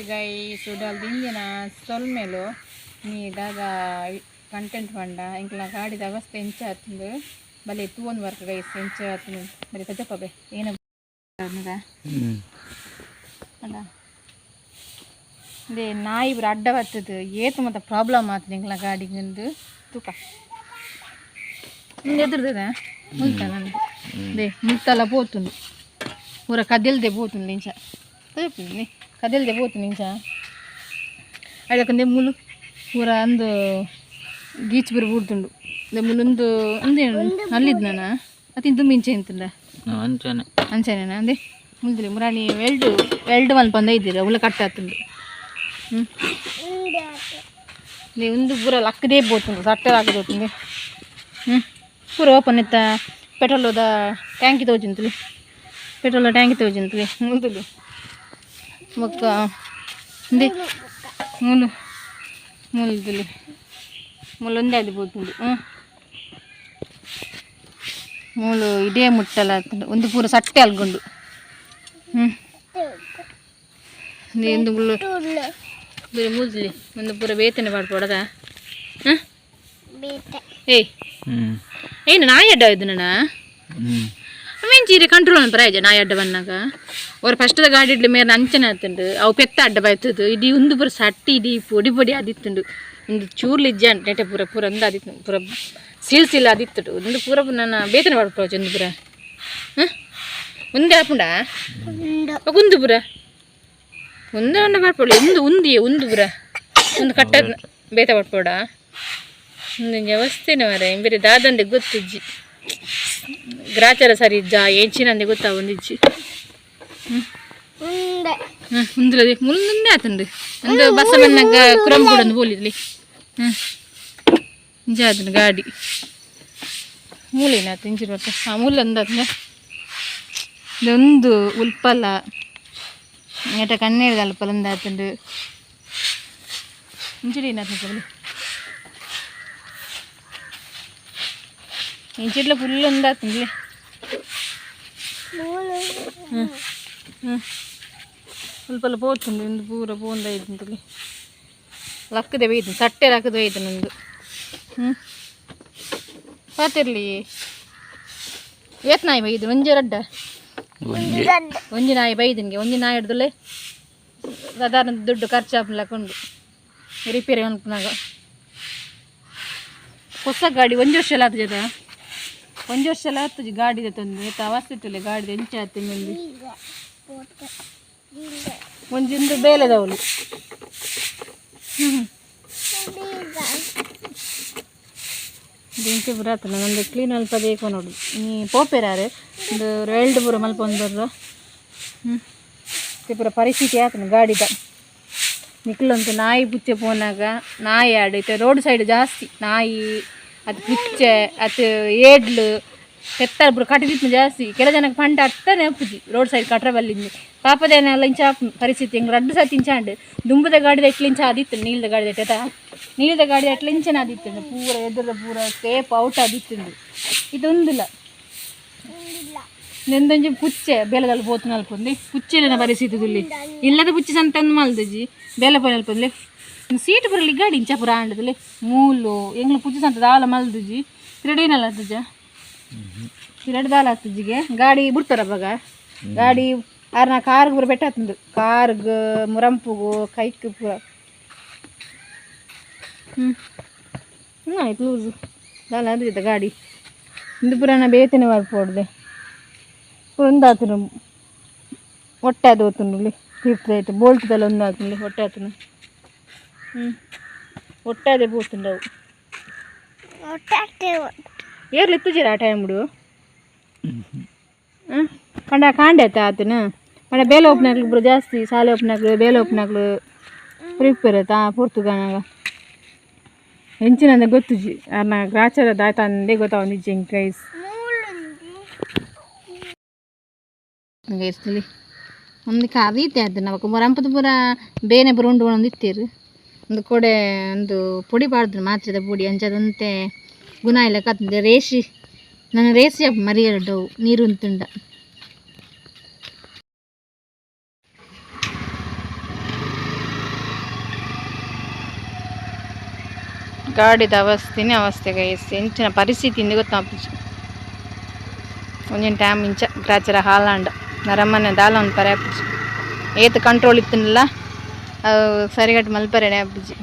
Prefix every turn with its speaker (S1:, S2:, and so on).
S1: guys, sudah dingin na sol melo ni daga content wanda ingkla gaadi daga stencha attundu bale tuon work guys stencha attundu bale tajappa be ena annada anda de nayi bur adda vattadu etu mata problem aattu ingkla gaadi gundu tuka ಎದುರ್ದದ ಮುಲ್ತ ನಂದು they ಮುಲ್ತಲ್ಲ పోతుంది ಪೂರ ಕದಿಲ್ದೆ పోతుంది ನಿಂಚ ತಪ್ಪಿ ಕದಿಲ್ದೆ పోతుంది ನಿಂಚ ಅದಕ್ಕಂದೆ ಮುಲು ಪೂರ ಅಂದು ಗೀಚ್ ಬರು ಬೂಡ್ತುಂಡು ದೆ ಮುಲುಂದು ಅಂದೆ ಅಲ್ಲಿದ್ ನಾನು ಅತಿಂದು ಮಿಂಚೆ ಇಂತಂದ ಅಂಚನೆ ಅಂಚನೆನಾ ಅಂದೆ ಮುಲ್ದಿರಿ ಮುರಾಣಿ ವೆಲ್ಡ್ ಮಲ್ಪಂದ ಇದ್ದೀರ ಉಲ್ಲ ಕಟ್ಟಾತುಂಡು ದೇ ಒಂದು ಪೂರ ಲಕ್ಕದೇ పోతుంది ಸಟ್ಟೆ ಹಾಕದೋತುಂದೆ ಪೂರ ಓಪನ್ ಇತ್ತ ಪೆಟ್ರೋಲದ ಟ್ಯಾಂಕಿ ತೋಜಿಂತಲಿ ಪೆಟ್ರೋಲ್ ಟ್ಯಾಂಕಿ ತೋಜಿಂತಲಿ ಮುಲ್ತಲಿ ಮೊಕ್ಕ ಇಂದೆ ಮೂಲು ಮುಲ್ತಲಿ ಮುಲ್ಲೊಂದೇ ಅದು పోతుంది ಮೂಲು ಇದೇ ಮುಟ್ಟಲ್ಲ ಒಂದು ಪೂರ ಸಟ್ಟೆ ಅಲ್ಗೊಂಡು ಎಂದು ಮುಳ್ಳು ಬೇರೆ ಮುಲ್ತಲಿ ಒಂದು ಪೂರ ಬೇತನೆ ಮಾಡ್ಕೊಡದ ಏಯ್ ಏನು ನಾಯಿ ಅಡ್ಡ ಇದು ನನ್ನ ಮೆಂಚೀರಿ ಕಂಟ್ರೋಲ್ ಅಂತ ಪ್ರಾಯಜ ನಾಯಿ ಅಡ್ಡ ಬಂದಾಗ ಅವ್ರು ಫಸ್ಟದ ಗಾಡಿ ಇಡ್ಲಿ ಮೇರೆ ಅಂಚನೆ ಆತುಂಡು ಅವು ಪೆತ್ತ ಅಡ್ಡ ಬಾಯ್ತದು ಇಡೀ ಒಂದು ಪೂರ ಸಟ್ಟಿ ಇಡೀ ಪೊಡಿ ಪೊಡಿ ಆದಿತ್ತುಂಡು ಒಂದು ಚೂರ್ಲಿ ಇಜ್ಜ ನೆಟೆ ಪೂರ ಪೂರ ಒಂದು ಆದಿತ್ತು ಪೂರ ಸೀಲ್ ಆದಿತ್ತು ಒಂದು ಪೂರ ನನ್ನ ಬೇತನೆ ಮಾಡ್ಕೊಳೋಚು ಒಂದು ಪೂರ ಒಂದೇ ಆಪುಂಡ ಒಂದು ಪೂರ ಒಂದೇ ಒಂದ ಮಾಡ್ಕೊಳ್ಳಿ ಒಂದು ಪೂರ ಒಂದು ಕಟ್ಟ ಬೇತ ಮಾಡ್ಕೊಡ ಒಂದು ವ್ಯವಸ್ಥೆನೇ ಮರ ಬೇರೆ ದಾದಂದೆ ಗೊತ್ತಿಜ್ಜಿ ಗ್ರಾಚಾರ ಸರಿ ಇಜ್ಜ ಏಂಚಿನಂದೆ ಗೊತ್ತಾ ಒಂದಿಜ್ಜಿ ಮುಂದೆ ಮುಂದೆ ಆತಂದು ಒಂದು ಬಸ ಮನ್ನಾಗ ಕುರಂ ಕೂಡ ಒಂದು ಬೋಲಿದ್ಲಿ ಇಂಜ ಅದನ್ನು ಗಾಡಿ ಮೂಲೇನ ಆತ ಇಂಜಿನ ಬರ್ತ ಮೂಲೆ ಅಂದಾದ್ನ ಇದೊಂದು ಉಲ್ಪಲ್ಲ ಏಟ ಕಣ್ಣೇಳಿದ ಅಲ್ಪಲ್ಲ ಒಂದು ಆತಂದು ಇಂಜಿಡಿ ಏನಾತ ಬಲಿ ಇಂಚಿಡ್ಲ ಫುಲ್ ಒಂದಾತಂದ್ಲೆ ಸ್ವಲ್ಪ పోతుంది ಒಂದು ಪೂರ ಪೋಂದೈತಂತಲಿ ಲಕ್ಕದೆ ಬೇಯ್ತು ಸಟ್ಟೆ ಲಕ್ಕದೆ ಬೇಯ್ತು ನಂದು ಪಾತಿರ್ಲಿ ಏತ್ ನಾಯಿ ಬೈದು ಒಂಜಿ ರಡ್ಡ ಒಂಜಿ ನಾಯಿ ಬೈದನಿಗೆ ಒಂಜಿ ನಾಯಿ ಹಿಡ್ದಲೆ ಸಾಧಾರಣ ದುಡ್ಡು ಖರ್ಚಾಪುಲಕೊಂಡು ರಿಪೇರಿ ಅನ್ಕೊಂಡಾಗ ಹೊಸ ಗಾಡಿ ಒಂದು ವರ್ಷ ಎಲ್ಲ ಆತದ ಒಂದು ವರ್ಷ ಎಲ್ಲ ಆಗ್ತದೆ ಗಾಡಿದ ತಂದು ಆಯ್ತು ಅವಸ್ಥೆ ಇತ್ತಲ್ಲ ಗಾಡಿದ ಎಂಚ ಆಯ್ತು ಮಂದಿ ಒಂಜಿಂದು ಬೇಲೆದವಳು ಬೆಂಕಿ ಬುರ ಆತನ ನಂದು ಕ್ಲೀನ್ ಅಲ್ಪ ಬೇಕು ನೋಡು ನೀ ಪೋಪೇರಾರೆ ಒಂದು ವೆಲ್ಡ್ ಪೂರ ಮಲ್ಪ ಒಂದು ಬರ್ರ ಪೂರ ಪರಿಸ್ಥಿತಿ ಆತನ ಗಾಡಿದ ನಿಕ್ಲಂತು ನಾಯಿ ಪುಚ್ಚೆ ಪೋನಾಗ ನಾಯಿ ಆಡೈತೆ ರೋಡ್ ಸೈಡ್ ಜಾಸ್ತಿ ನಾಯಿ ಅದು ಪುಚ್ಚೆ ಅದು ಏಡ್ಲು ಪೆತ್ತಾರ ಪೂರ ಕಟ್ಟಿದಿತ್ತು ಜಾಸ್ತಿ ಕೆಲ ಜನಕ್ಕೆ ಪಂಡ ಅರ್ಥನೇ ಅಪ್ಪುಜಿ ರೋಡ್ ಸೈಡ್ ಕಟ್ರ ಬಲ್ಲಿಂದು ಪಾಪದೇನೆಲ್ಲ ಇಂಚ ಪರಿಸ್ಥಿತಿ ಹೆಂಗೆ ರಡ್ಡು ಸತಿ ಇಂಚಾಂಡು ದುಂಬದ ಗಾಡಿದ ಎಟ್ಲಿಂಚ ಆದಿತ್ತು ನೀಲ್ದ ಗಾಡಿದ ಎಟ್ಟ ನೀಲ್ದ ಗಾಡಿದ ಎಟ್ಲಿಂಚನ ಆದಿತ್ತು ಪೂರ ಎದುರ ಪೂರ ಸೇಪ್ ಔಟ್ ಆದಿತ್ತು ಇದೊಂದಿಲ್ಲ ನೆಂದೊಂಜಿ ಪುಚ್ಚೆ ಬೇಲದಲ್ಲಿ పోతుంది ಅಲ್ಪಂದು ಪುಚ್ಚೆಲಿನ ಪರಿಸ್ಥಿತಿ ಇಲ್ಲಿ ಇಲ್ಲದ ಪುಚ್ಚೆ ಸಂತಂದು ಮಲ್ದಜಿ ಬೇಲೆ ಪೋಯಿ ಅಲ್ಪಂದು ಸೀಟ್ ಬರಲಿ ಗಾಡಿ ಇಂಚ ಪುರ ಆಂಡದಲ್ಲಿ ಮೂಲು ಎಂಗ್ಲ ಪುಚ್ಚೆ ಸಂತ ದಾಲ ಮಲ್ದಜಿ ಪಿರಡೇನಲ್ಲ ಆಗ್ತಜ ಪಿರಡ್ ದಾಲ ಆಗ್ತಜಿಗೆ ಗಾಡಿ ಬಿಡ್ತಾರ ಅವಾಗ ಗಾಡಿ ಆರ್ನ ಕಾರ್ಗೆ ಪೂರ ಬೆಟ್ಟ ಆಗ್ತಂದು ಕಾರ್ಗೆ ಮುರಂಪುಗು ಕೈಕ್ ಪೂರ ಆಯ್ತು ಲೂಸು ದಾಲ ಆದ್ರಿದ್ದ ಗಾಡಿ ಇಂದು ಪುರಾಣ ಬೇತನೆ ಮಾಡ್ಕೊಡ್ದೆ ಒಂದು ಆತನು ಹೊಟ್ಟೆ ಅದು ಹೋಗ್ತುಂಡು ತೀರ್ಥೈತೆ ಬೋಲ್ಟ್ದಲ್ಲ ಒಂದು ಆತುಂಡು ಹೊಟ್ಟೆ ಆತನು ಹೊಟ್ಟೆ ಅದೇ ಹೋಗ್ತುಂಡು ಅವು ಏರ್ಲಿ ಇತ್ತುಜೀರ ಆ ಟೈಮ್ ಬಿಡು ಪಂಡ ಕಾಂಡೆ ಆಯ್ತಾ ಆತನು ಪಂಡ ಬೇಲೆ ಓಪನಾಗ್ಲು ಇಬ್ಬರು ಜಾಸ್ತಿ ಶಾಲೆ ಓಪನಾಗ್ಲು ಬೇಲೆ ಓಪನಾಗ್ಲು ಪ್ರಿಪೇರ್ ಆಯ್ತಾ ಪೋರ್ತುಗಾನಾಗ ಹೆಂಚಿನಂದೆ ಗೊತ್ತುಜಿ ಅನ್ನ ಗ್ರಾಚಾರದ ಆಯ್ತಾ ಅಂದೇ ಗೊತ್ತಾ ಒಂದು ಜಿಂಕ್ ರೈಸ್ ಇರ್ತಲಿ ಒಂದು ಕರೀತೆ ಅದು ನಾವು ಮೊರಂಪದ ಪೂರ ಬೇನೆ ಪೂರ ಉಂಡು ಒಂದು ಇತ್ತೀರು ಒಂದು ಕೊಡೆ ಒಂದು ಪುಡಿ ಬಾರ್ದು ಮಾತ್ರದ ಪುಡಿ ಅಂಚದಂತೆ ಗುಣ ಇಲ್ಲ ಕತ್ತಂದೆ ರೇಷಿ ನನ್ನ ರೇಸಿ ಮರಿಯರಡ್ಡವು ನೀರು ಉಂತುಂಡ ಗಾಡಿದ ಅವಸ್ಥೆಗೆ ಎಂಚಿನ ಪರಿಸ್ಥಿತಿ ಇಂದು ಗೊತ್ತಾಗ್ಬಿಟ್ಟು ಒಂಜಿನ ಟೈಮ್ ಇಂಚ ಗ್ರಾಚರ ಹಾಲಾಂಡ ನರಮ್ಮನೆ ದಾಲ ಒಂದು ಪರ ಏತ್ ಕಂಟ್ರೋಲ್ ಇತ್ತನಲ್ಲ ಅವು ಸರಿಗಟ್ಟು ಮಲ್ಪರೆನೆ ಆಪಿಜಿ